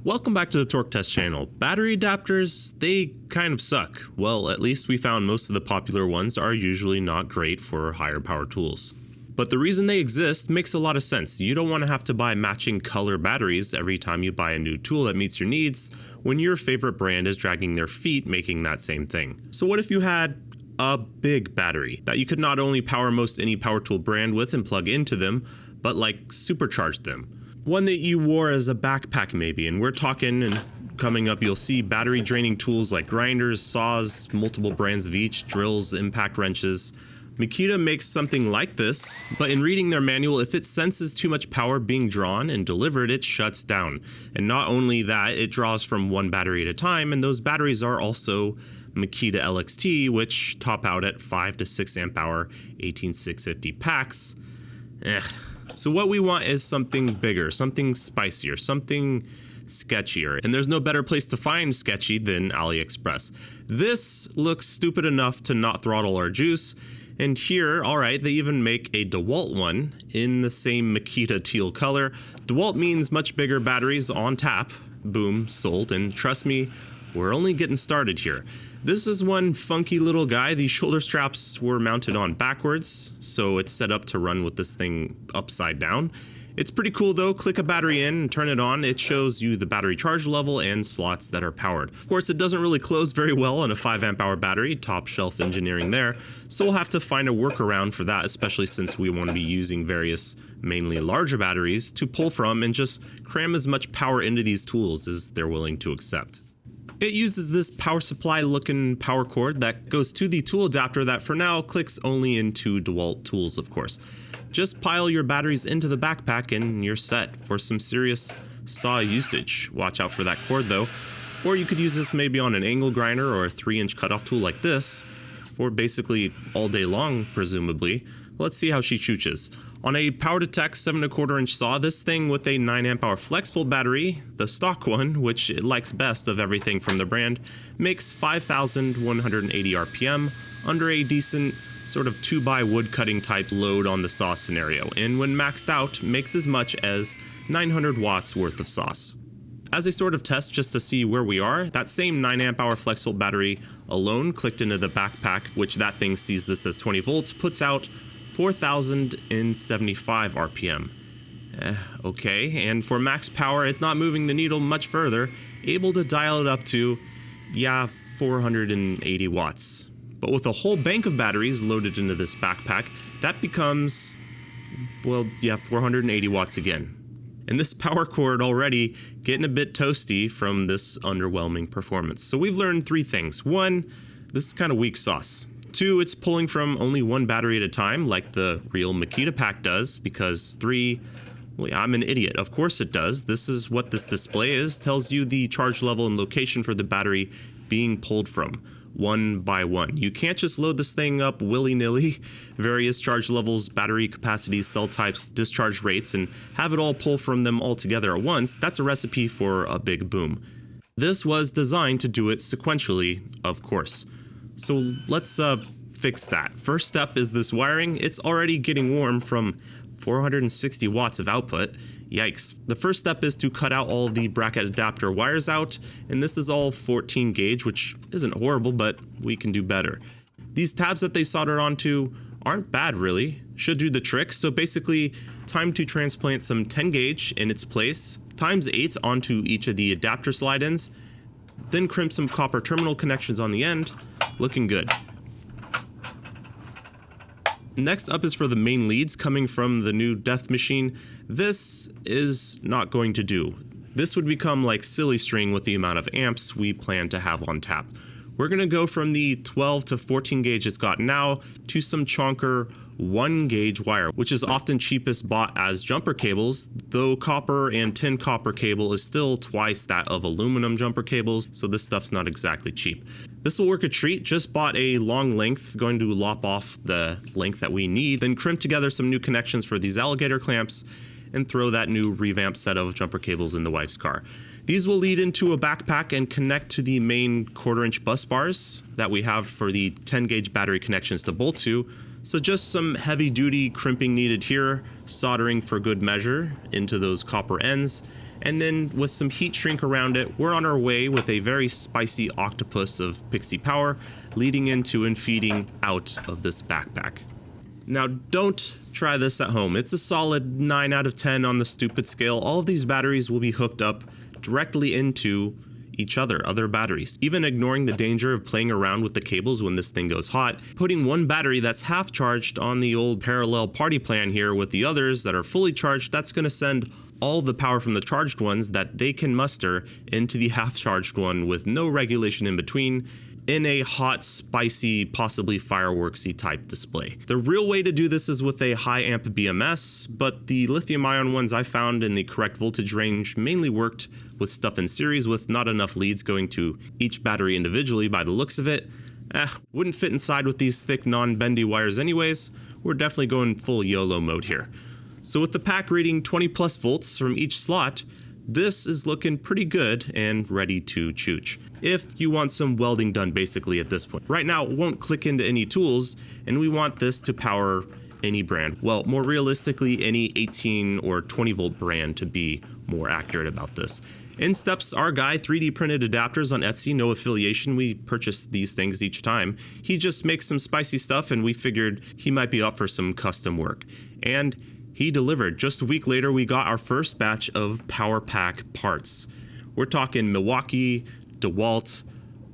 Welcome back to the Torque Test channel. Battery adapters, they kind of suck. Well, at least we found most of the popular ones are usually not great for higher power tools. But the reason they exist makes a lot of sense. You don't want to have to buy matching color batteries every time you buy a new tool that meets your needs when your favorite brand is dragging their feet making that same thing. So what if you had a big battery that you could not only power most any power tool brand with and plug into them, but like supercharge them? One that you wore as a backpack maybe, and we're talking, and coming up you'll see battery draining tools like grinders, saws, multiple brands of each, drills, impact wrenches. Makita makes something like this, but in reading their manual, if it senses too much power being drawn and delivered, it shuts down. And not only that, it draws from one battery at a time, and those batteries are also Makita LXT, which top out at 5 to 6 amp hour 18650 packs. So what we want is something bigger, something spicier, something sketchier, and there's no better place to find sketchy than AliExpress. This looks stupid enough to not throttle our juice, and here, alright, they even make a DeWALT one in the same Makita teal color. DeWALT means much bigger batteries on tap. Boom, sold, and trust me, we're only getting started here. This is one funky little guy. The shoulder straps were mounted on backwards, so it's set up to run with this thing upside down. It's pretty cool though. Click a battery in and turn it on. It shows you the battery charge level and slots that are powered. Of course, it doesn't really close very well on a 5 amp hour battery, top shelf engineering there. So we'll have to find a workaround for that, especially since we want to be using various mainly larger batteries to pull from and just cram as much power into these tools as they're willing to accept. It uses this power supply looking power cord that goes to the tool adapter that for now clicks only into DeWALT tools, of course. Just pile your batteries into the backpack and you're set for some serious saw usage. Watch out for that cord though. Or you could use this maybe on an angle grinder or a 3-inch cutoff tool like this for basically all day long, presumably. Let's see how she chooches. On a PowerTech 7¼ inch saw, this thing with a 9 amp hour flexible battery, the stock one, which it likes best of everything from the brand, makes 5,180 RPM under a decent sort of 2x wood cutting type load on the saw scenario, and when maxed out, makes as much as 900 watts worth of sauce. As a sort of test just to see where we are, that same 9 amp hour flexible battery alone clicked into the backpack, which that thing sees this as 20 volts, puts out 4,075 RPM. Okay, and for max power, it's not moving the needle much further, able to dial it up to, 480 watts. But with a whole bank of batteries loaded into this backpack, that becomes, 480 watts again. And this power cord already getting a bit toasty from this underwhelming performance. So we've learned 3 things. 1, this is kind of weak sauce. 2, it's pulling from only one battery at a time, like the real Makita pack does, because 3, I'm an idiot. Of course it does. This is what this display is. Tells you the charge level and location for the battery being pulled from, one by one. You can't just load this thing up willy-nilly, various charge levels, battery capacities, cell types, discharge rates, and have it all pull from them all together at once. That's a recipe for a big boom. This was designed to do it sequentially, of course. So let's fix that. First step is this wiring. It's already getting warm from 460 watts of output. Yikes. The first step is to cut out all the bracket adapter wires out, and this is all 14 gauge, which isn't horrible, but we can do better. These tabs that they soldered onto aren't bad really, should do the trick. So basically, time to transplant some 10 gauge in its place, times 8 onto each of the adapter slide ins, then crimp some copper terminal connections on the end. Looking good. Next up is for the main leads coming from the new Death Machine. This is not going to do. This would become like silly string with the amount of amps we plan to have on tap. We're going to go from the 12 to 14 gauge it's got now to some chonker 1 gauge wire, which is often cheapest bought as jumper cables, though copper and tin copper cable is still twice that of aluminum jumper cables, so this stuff's not exactly cheap. This will work a treat. Just bought a long length, going to lop off the length that we need, then crimp together some new connections for these alligator clamps, and throw that new revamped set of jumper cables in the wife's car. These will lead into a backpack and connect to the main 1/4 inch bus bars that we have for the 10 gauge battery connections to bolt to. So just some heavy duty crimping needed here, soldering for good measure into those copper ends, and then with some heat shrink around it, we're on our way with a very spicy octopus of pixie power leading into and feeding out of this backpack. Now, don't try this at home. It's a solid 9 out of 10 on the stupid scale. All of these batteries will be hooked up directly into each other batteries. Even ignoring the danger of playing around with the cables when this thing goes hot, putting one battery that's half charged on the old parallel party plan here with the others that are fully charged, that's going to send all the power from the charged ones that they can muster into the half charged one with no regulation in between, in a hot, spicy, possibly fireworksy type display. The real way to do this is with a high amp BMS, but the lithium ion ones I found in the correct voltage range mainly worked with stuff in series with not enough leads going to each battery individually by the looks of it. Wouldn't fit inside with these thick non-bendy wires anyways. We're definitely going full YOLO mode here. So with the pack reading 20 plus volts from each slot, this is looking pretty good and ready to chooch. If you want some welding done basically at this point. Right now it won't click into any tools, and we want this to power any brand. Well, more realistically, any 18 or 20 volt brand to be more accurate about this. In steps our guy, 3D printed adapters on Etsy, no affiliation. We purchase these things each time. He just makes some spicy stuff, and we figured he might be up for some custom work. And he delivered. Just a week later, we got our first batch of PowerPack parts. We're talking Milwaukee, DeWALT,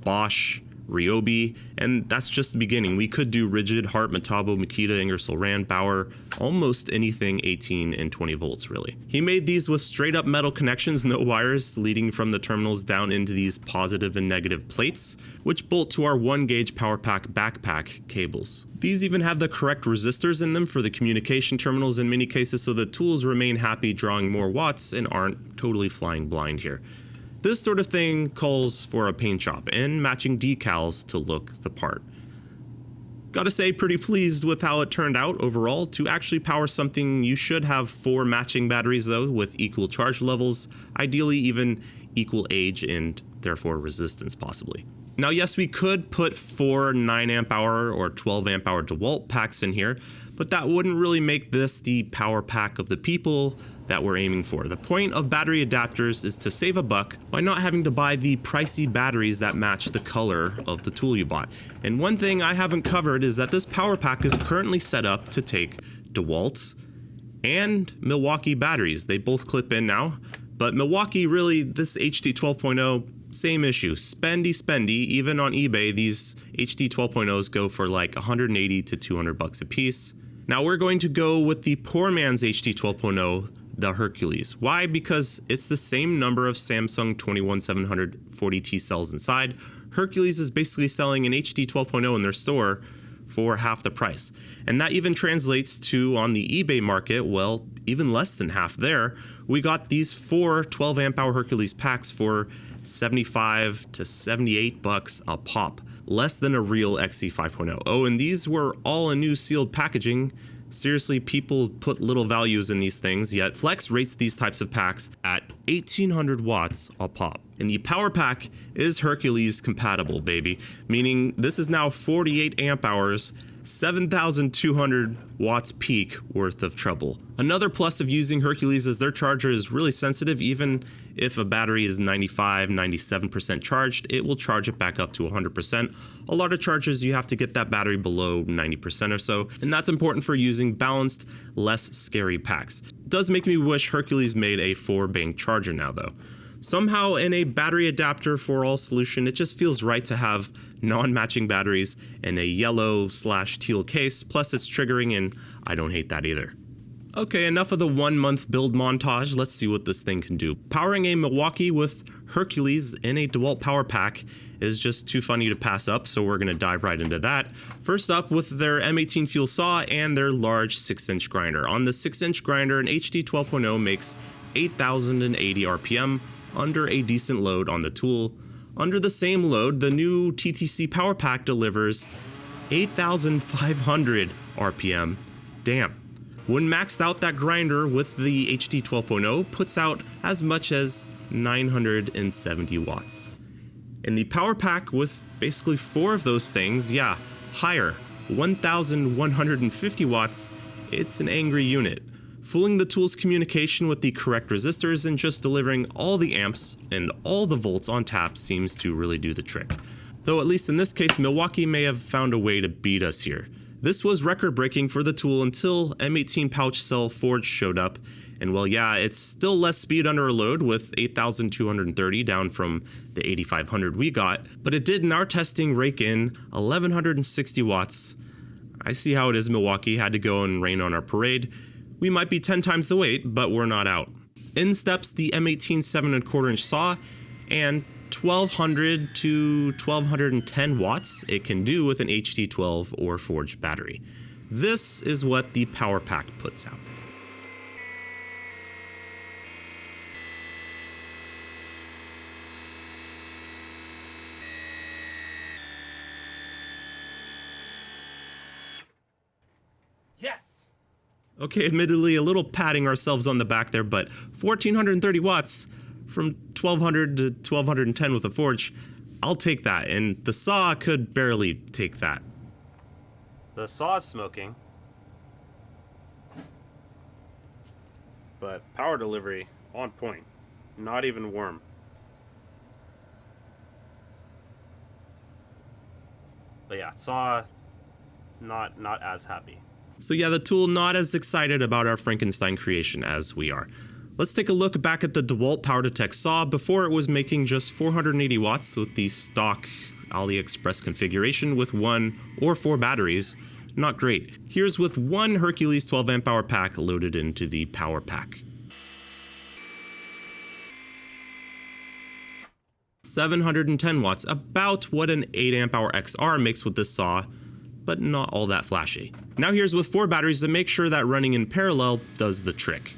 Bosch, Ryobi, and that's just the beginning. We could do Rigid, Hart, Metabo, Makita, Ingersoll Rand, Bauer, almost anything 18 and 20 volts really. He made these with straight up metal connections, no wires leading from the terminals down into these positive and negative plates, which bolt to our 1 gauge PowerPack backpack cables. These even have the correct resistors in them for the communication terminals in many cases, so the tools remain happy drawing more watts and aren't totally flying blind here. This sort of thing calls for a paint job and matching decals to look the part. Gotta say, pretty pleased with how it turned out overall. To actually power something, you should have 4 matching batteries though, with equal charge levels, ideally even equal age and therefore resistance possibly. Now yes, we could put 4 9 amp hour or 12 amp hour DeWalt packs in here, but that wouldn't really make this the power pack of the people that we're aiming for. The point of battery adapters is to save a buck by not having to buy the pricey batteries that match the color of the tool you bought. And one thing I haven't covered is that this power pack is currently set up to take DeWalt and Milwaukee batteries. They both clip in now, but Milwaukee really, this HD 12.0, same issue. Spendy. Even on eBay, these HD 12.0s go for like 180 to 200 bucks a piece. Now we're going to go with the poor man's HD 12.0, the Hercules. Why? Because it's the same number of Samsung 21740T cells inside. Hercules is basically selling an HD 12.0 in their store for half the price. And that even translates to, on the eBay market, well, even less than half there. We got these 4 12 amp hour Hercules packs for 75 to 78 bucks a pop, less than a real XE 5.0. Oh, and these were all in new sealed packaging. Seriously, people put little values in these things, yet Flex rates these types of packs at 1800 watts a pop. And the Power Pack is Hercules compatible, baby, meaning this is now 48 amp hours, 7,200 watts peak worth of trouble. Another plus of using Hercules is their charger is really sensitive. Even if a battery is 95, 97% charged, it will charge it back up to 100%. A lot of chargers, you have to get that battery below 90% or so, and that's important for using balanced, less scary packs. It does make me wish Hercules made a 4-bank charger now though. Somehow in a battery adapter for all solution, it just feels right to have non-matching batteries in a yellow/teal case, plus it's triggering and I don't hate that either. Okay, enough of the 1-month build montage, let's see what this thing can do. Powering a Milwaukee with Hercules in a DeWalt Power Pack is just too funny to pass up, so we're gonna dive right into that. First up with their M18 fuel saw and their large 6-inch grinder. On the 6-inch grinder, an HD 12.0 makes 8,080 RPM under a decent load on the tool. Under the same load, the new TTC Power Pack delivers 8,500 RPM. Damn. When maxed out, that grinder with the HD 12.0 puts out as much as 970 watts. In the Power Pack with basically 4 of those things, yeah, higher, 1,150 watts, it's an angry unit. Fooling the tool's communication with the correct resistors and just delivering all the amps and all the volts on tap seems to really do the trick. Though at least in this case, Milwaukee may have found a way to beat us here. This was record-breaking for the tool until M18 pouch cell forge showed up, and well, yeah, it's still less speed under a load with 8,230 down from the 8,500 we got, but it did in our testing rake in 1,160 watts. I see how it is. Milwaukee had to go and rain on our parade. We might be 10 times the weight, but we're not out. In steps the M18 7¼ inch saw, and 1,200 to 1,210 watts it can do with an HD12 or forged battery. This is what the Power Pack puts out. Yes! Okay, admittedly a little patting ourselves on the back there, but 1,430 watts from 1,200 to 1,210 with a forge, I'll take that, and the saw could barely take that. The saw is smoking, but power delivery on point, not even warm. But yeah, saw not as happy. So yeah, the tool not as excited about our Frankenstein creation as we are. Let's take a look back at the DeWALT Power Pack saw before it was making just 480 watts with the stock AliExpress configuration with 1 or 4 batteries. Not great. Here's with 1 Hercules 12 amp hour pack loaded into the Power Pack. 710 watts, about what an 8 amp hour XR makes with this saw, but not all that flashy. Now here's with 4 batteries to make sure that running in parallel does the trick.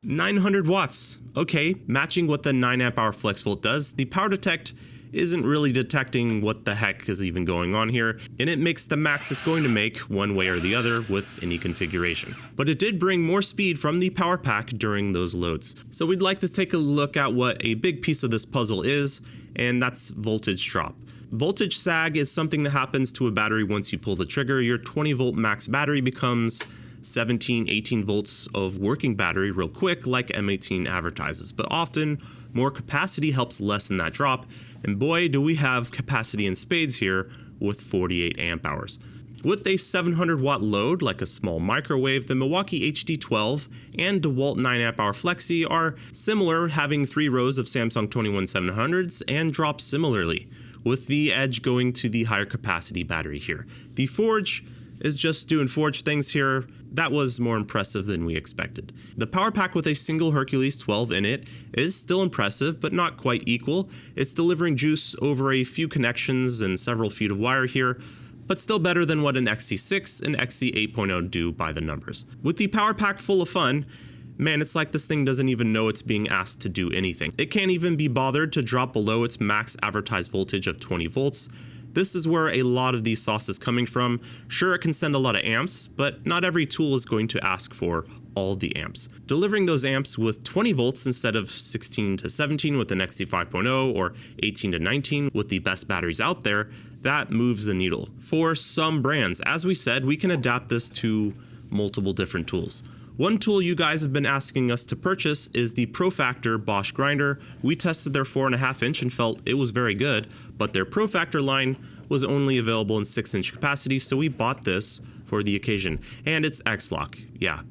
$900 watts. Okay, matching what the 9 amp hour flex volt does, the power detect isn't really detecting what the heck is even going on here, and it makes the max it's going to make one way or the other with any configuration. But it did bring more speed from the Power Pack during those loads. So we'd like to take a look at what a big piece of this puzzle is, and that's voltage drop. Voltage sag is something that happens to a battery once you pull the trigger. Your 20 volt max battery becomes 17, 18 volts of working battery real quick, like M18 advertises, but often more capacity helps lessen that drop, and boy do we have capacity in spades here with 48 amp hours. With a 700 watt load like a small microwave, the Milwaukee HD12 and DeWALT 9 amp hour Flexi are similar, having 3 rows of Samsung 21700s and drop similarly, with the edge going to the higher capacity battery here. The Forge is just doing Forge things here. That was more impressive than we expected. The Power Pack with a single Hercules 12 in it is still impressive, but not quite equal. It's delivering juice over a few connections and several feet of wire here, but still better than what an XC6 and XC 8.0 do by the numbers. With the Power Pack full of fun, man, it's like this thing doesn't even know it's being asked to do anything. It can't even be bothered to drop below its max advertised voltage of 20 volts. This is where a lot of these sauce is coming from. Sure, it can send a lot of amps, but not every tool is going to ask for all the amps. Delivering those amps with 20 volts instead of 16 to 17 with an XC 5.0 or 18 to 19 with the best batteries out there, that moves the needle. For some brands, as we said, we can adapt this to multiple different tools. One tool you guys have been asking us to purchase is the ProFactor Bosch grinder. We tested their 4.5 inch and felt it was very good, but their ProFactor line was only available in 6 inch capacity, so we bought this for the occasion. And it's X-Lock, yeah,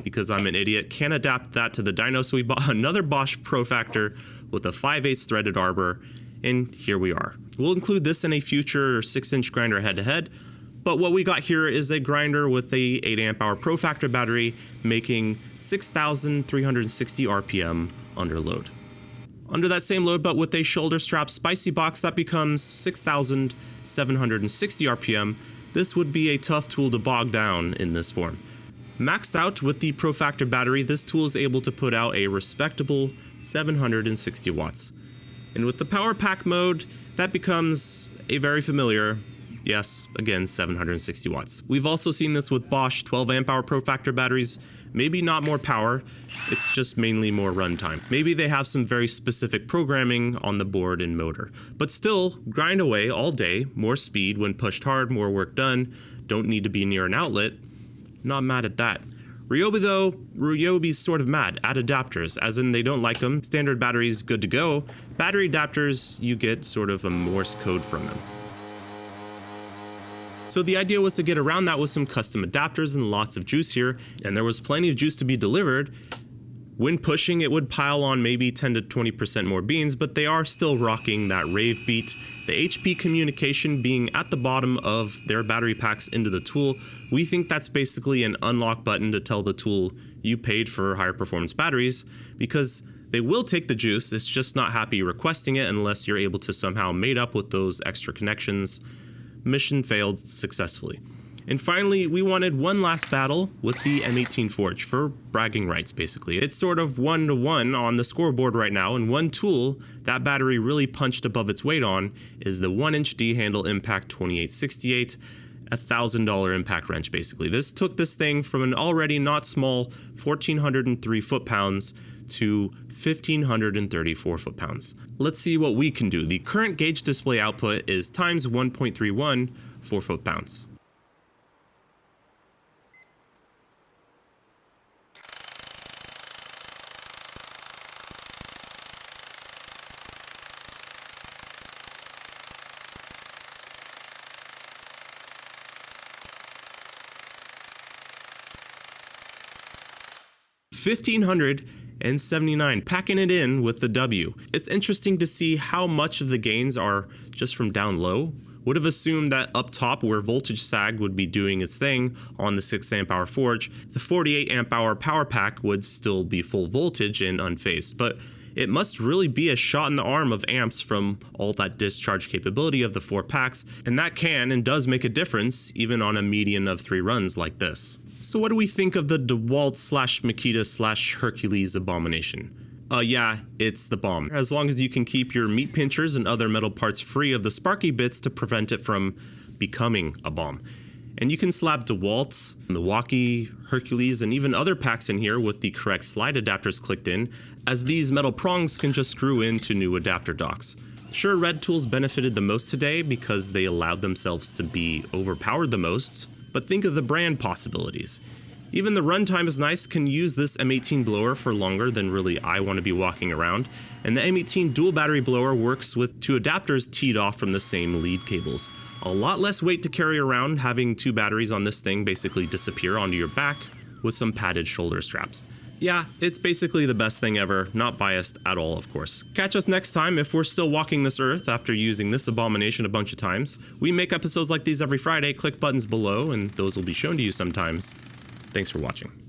because I'm an idiot, can't adapt that to the dyno, so we bought another Bosch ProFactor with a 5/8 threaded arbor, and here we are. We'll include this in a future 6 inch grinder head-to-head, but what we got here is a grinder with a 8 amp hour ProFactor battery making 6,360 RPM under load. Under that same load, but with a shoulder strap spicy box, that becomes 6,760 RPM. This would be a tough tool to bog down in this form. Maxed out with the ProFactor battery, this tool is able to put out a respectable 760 watts. And with the Power Pack mode, that becomes a very familiar Yes, again, 760 watts. We've also seen this with Bosch 12 amp hour Pro Factor batteries. Maybe not more power, it's just mainly more runtime. Maybe they have some very specific programming on the board and motor. But still, grind away all day, more speed when pushed hard, more work done, don't need to be near an outlet. Not mad at that. Ryobi though, Ryobi's sort of mad at adapters, as in they don't like them. Standard batteries, good to go. Battery adapters, you get sort of a Morse code from them. So the idea was to get around that with some custom adapters and lots of juice here, and there was plenty of juice to be delivered. When pushing, it would pile on maybe 10 to 20% more beans, but they are still rocking that rave beat. The HP communication being at the bottom of their battery packs into the tool, we think that's basically an unlock button to tell the tool you paid for higher performance batteries, because they will take the juice, it's just not happy requesting it unless you're able to somehow mate up with those extra connections. Mission failed successfully. And finally, we wanted one last battle with the M18 Forge for bragging rights, basically. It's sort of 1-to-1 on the scoreboard right now, and one tool that battery really punched above its weight on is the 1-inch D-handle Impact 2868, $1,000 impact wrench, basically. This took this thing from an already not small 1,403 foot-pounds to 1,534 foot-pounds. Let's see what we can do. The current gauge display output is times 1.31 4 foot-pounds. $1,579, packing it in with the W. It's interesting to see how much of the gains are just from down low. Would have assumed that up top where voltage sag would be doing its thing on the 6 amp hour Forge, the 48 amp hour Power Pack would still be full voltage and unfazed, but it must really be a shot in the arm of amps from all that discharge capability of the 4 packs, and that can and does make a difference even on a median of 3 runs like this. So what do we think of the DeWALT / Makita / Hercules abomination? Yeah, it's the bomb. As long as you can keep your meat pinchers and other metal parts free of the sparky bits to prevent it from becoming a bomb. And you can slap DeWALT, Milwaukee, Hercules, and even other packs in here with the correct slide adapters clicked in, as these metal prongs can just screw into new adapter docks. Sure, Red Tools benefited the most today because they allowed themselves to be overpowered the most, but think of the brand possibilities. Even the runtime is nice, can use this M18 blower for longer than really I want to be walking around, and the M18 dual battery blower works with 2 adapters teed off from the same lead cables. A lot less weight to carry around, having 2 batteries on this thing basically disappear onto your back with some padded shoulder straps. Yeah, it's basically the best thing ever, not biased at all, of course. Catch us next time if we're still walking this earth after using this abomination a bunch of times. We make episodes like these every Friday, click buttons below and those will be shown to you sometimes. Thanks for watching.